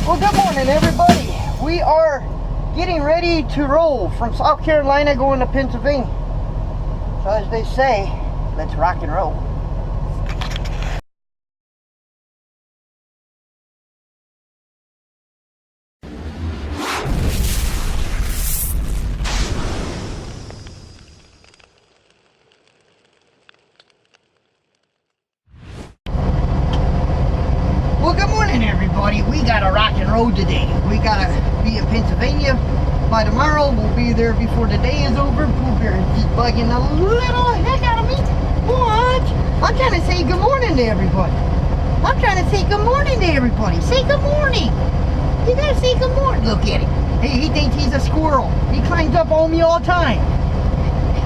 Well, good morning, everybody. We are getting ready to roll from South Carolina going to Pennsylvania. So as they say, let's rock and roll. Well, good morning, everybody. We got a rock and roll today. We gotta be in Pennsylvania by tomorrow. We'll be there before the day is over. Pooh Bear is just bugging the little heck out of me. What? I'm trying to say good morning to everybody. I'm trying to say good morning to everybody. Say good morning. You gotta say good morning. Look at him. He thinks he's a squirrel. He climbs up on me all the time.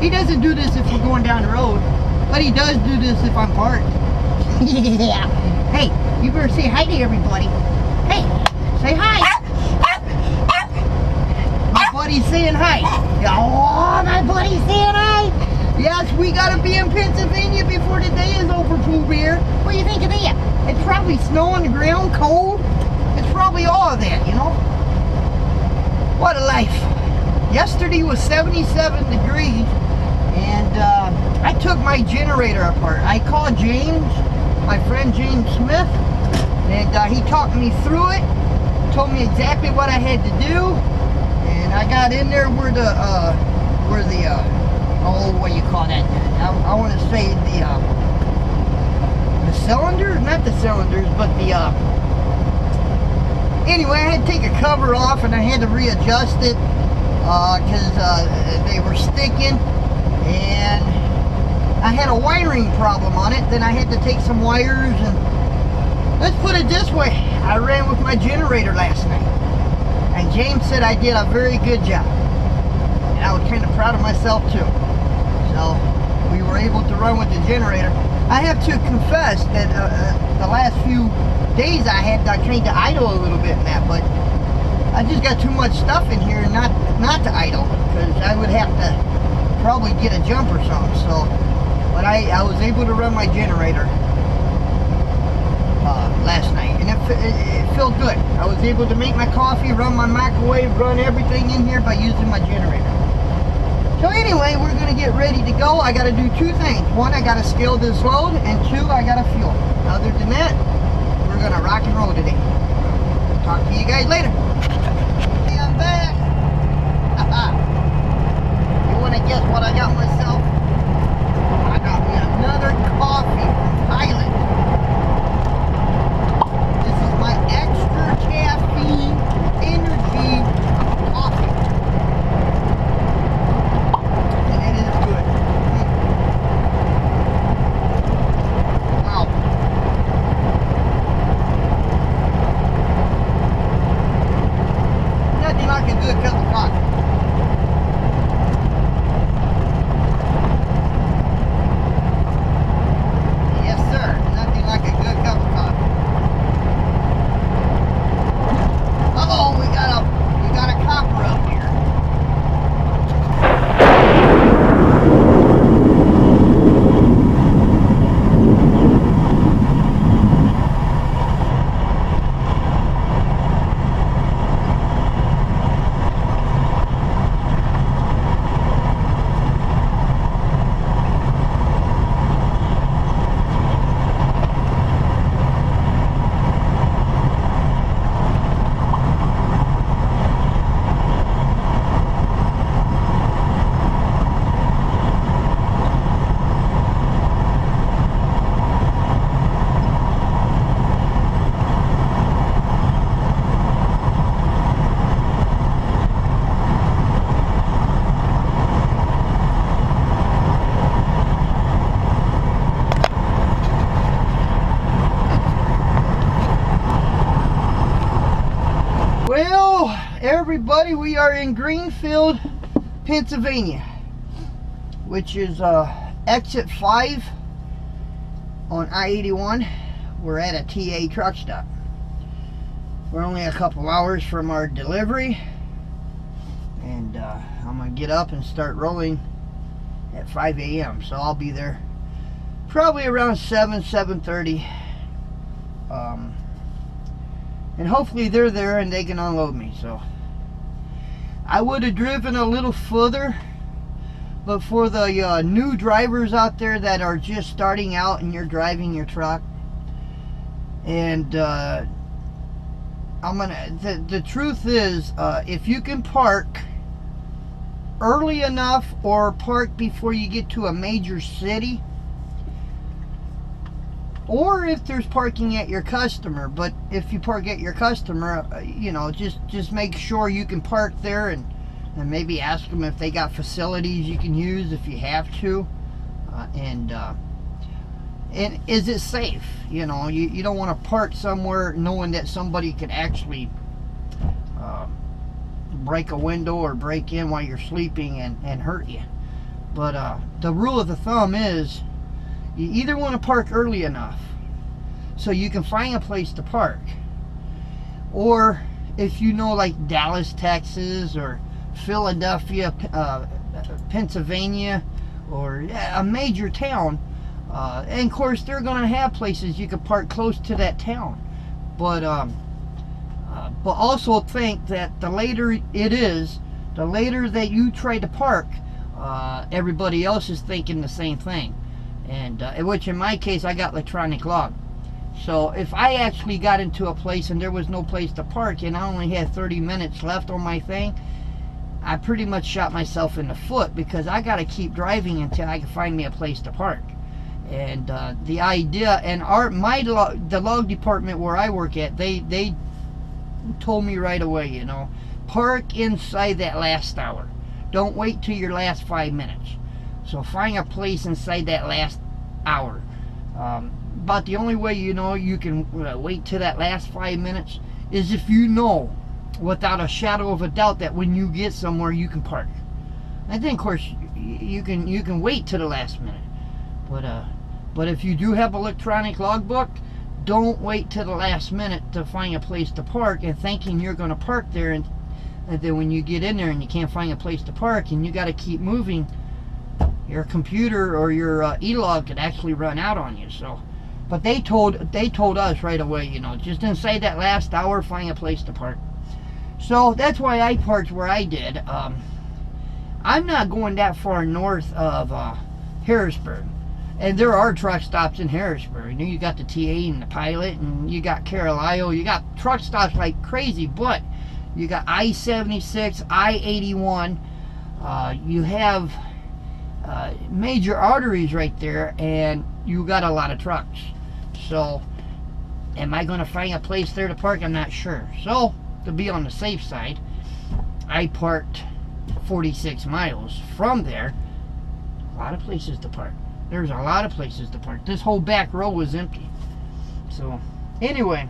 He doesn't do this if we're going down the road, but he does do this if I'm parked. Yeah. Hey, you better say hi to everybody. Hey, say hi. My buddy's saying hi. Oh, my buddy's saying hi. Yes, we gotta be in Pennsylvania before the day is over, Pooh Bear. What do you think of that? It's probably snow on the ground, cold. It's probably all of that, you know? What a life. Yesterday was 77 degrees, and I took my generator apart. I called James, my friend James Smith, and he talked me through it, told me exactly what I had to do, and I got in there where the oh, what do you call that? I want to say the cylinders, not the cylinders, but the anyway, I had to take a cover off and I had to readjust it because they were sticking, and I had a wiring problem on it. Then I had to take some wires, and let's put it this way, I ran with my generator last night, and James said I did a very good job, and I was kind of proud of myself too. So we were able to run with the generator. I have to confess that the last few days I had kind of idle a little bit in that, but I just got too much stuff in here not to idle, because I would have to probably get a jump or something. So, but I was able to run my generator last night, and it felt good. I was able to make my coffee, run my microwave, run everything in here by using my generator. So anyway, we're going to get ready to go. I got to do two things. One, I got to scale this load, and two, I got to fuel. Other than that, we're going to rock and roll today. Talk to you guys later. Hey, I'm back. You want to guess what I got myself? I got me another coffee from Thailand. This is my extra caffeine energy coffee. And it is good. Wow. Nothing like a good cup of coffee. Yes, sir. Nothing like a good cup of coffee. Uh-oh, we got a copper up here. Well, everybody, we are in Greenfield, Pennsylvania, which is exit 5 on I-81. We're at a TA truck stop. We're only a couple hours from our delivery, and I'm gonna get up and start rolling at 5 a.m. so I'll be there probably around 7:30. And hopefully they're there and they can unload me. So I would have driven a little further, but for the new drivers out there that are just starting out and you're driving your truck, and the truth is, if you can park early enough or park before you get to a major city, or if there's parking at your customer, but if you park at your customer, you know, just make sure you can park there, and maybe ask them if they got facilities you can use if you have to, and is it safe? You know, you don't want to park somewhere knowing that somebody could actually break a window or break in while you're sleeping and hurt you. But the rule of the thumb is, you either want to park early enough so you can find a place to park, or if you know, like Dallas, Texas, or Philadelphia, Pennsylvania, or a major town, and of course they're going to have places you can park close to that town, but also think that the later it is, the later that you try to park, everybody else is thinking the same thing. And which in my case, I got electronic lock. So if I actually got into a place and there was no place to park and I only had 30 minutes left on my thing, I pretty much shot myself in the foot, because I got to keep driving until I can find me a place to park. And the idea, and the log department where I work at, they told me right away, you know, park inside that last hour. Don't wait till your last 5 minutes. So find a place inside that last hour. About the only way you know you can wait till that last 5 minutes is if you know without a shadow of a doubt that when you get somewhere you can park. And then of course you can wait till the last minute. But if you do have electronic logbook, don't wait till the last minute to find a place to park and thinking you're going to park there, and then when you get in there and you can't find a place to park and you got to keep moving, your computer or your e-log could actually run out on you. So, but they told us right away, you know, just inside that last hour, find a place to park. So that's why I parked where I did. I'm not going that far north of Harrisburg, and there are truck stops in Harrisburg. You know, you got the TA and the Pilot, and you got Carolina. You got truck stops like crazy, but you got I-76, I-81. You have major arteries right there, and you got a lot of trucks. So am I going to find a place there to park? I'm not sure. So to be on the safe side, I parked 46 miles from there. A lot of places to park. There's a lot of places to park. This whole back row was empty. So anyway,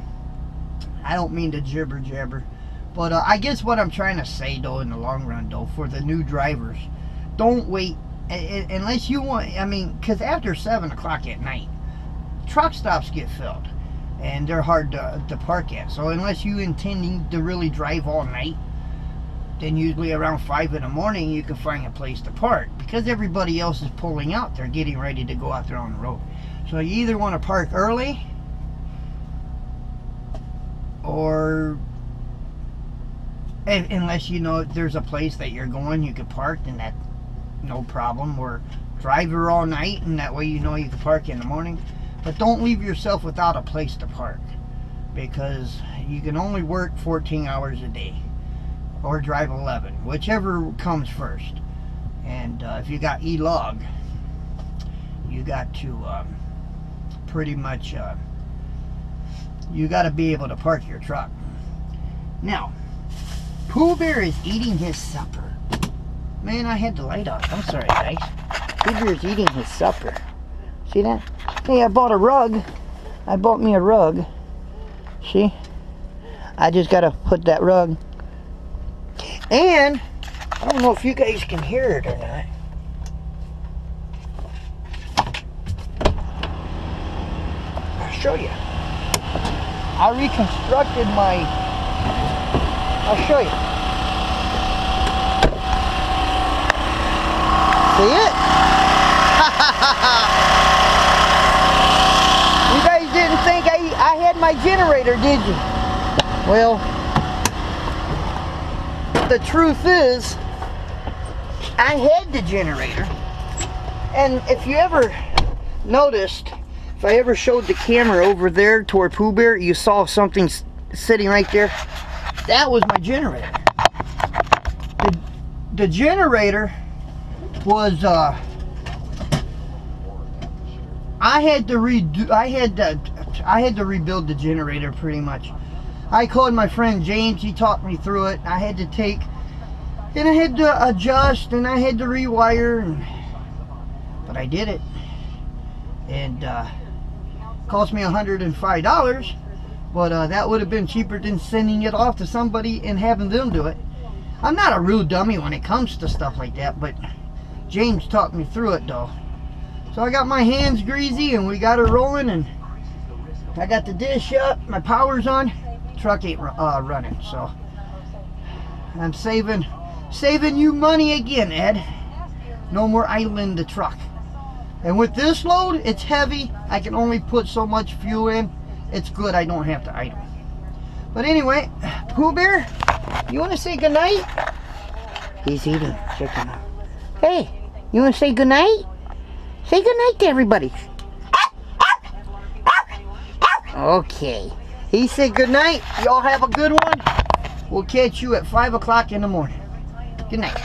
I don't mean to jibber jabber, but I guess what I'm trying to say though, in the long run though, for the new drivers, don't wait unless you want. I mean, because after 7 o'clock at night, truck stops get filled and they're hard to park at. So unless you intending to really drive all night, then usually around 5 in the morning you can find a place to park, because everybody else is pulling out. They're getting ready to go out there on the road. So you either want to park early, or unless you know there's a place that you're going you can park, then that no problem, or drive her all night, and that way you know you can park in the morning. But don't leave yourself without a place to park, because you can only work 14 hours a day or drive 11, whichever comes first. And if you got e-log, you got to pretty much you got to be able to park your truck. Now, Pooh Bear is eating his supper. Man, I had the light off. I'm sorry, guys. Pooh Bear is eating his supper. See that? Hey, I bought a rug. I bought me a rug. See? I just got to put that rug. And I don't know if you guys can hear it or not. I'll show you. I reconstructed my... I'll show you. See it? You guys didn't think I had my generator, did you? Well, the truth is, I had the generator, and if you ever noticed, if I ever showed the camera over there toward Pooh Bear, you saw something sitting right there. That was my generator. The generator was I had to rebuild the generator pretty much. I called my friend James, he talked me through it. I had to take, and I had to adjust, and I had to rewire, but I did it. And cost me $105, but that would have been cheaper than sending it off to somebody and having them do it. I'm not a real dummy when it comes to stuff like that, but James talked me through it though. So I got my hands greasy and we got her rolling, and I got the dish up, my power's on, truck ain't running, so I'm saving you money again, Ed. No more idling the truck. And with this load, it's heavy. I can only put so much fuel in. It's good I don't have to idle. But anyway, Pooh Bear, you want to say goodnight? He's eating chicken. Hey, you want to say goodnight? Say goodnight to everybody. Okay. He said goodnight. Y'all have a good one. We'll catch you at 5 o'clock in the morning. Good night.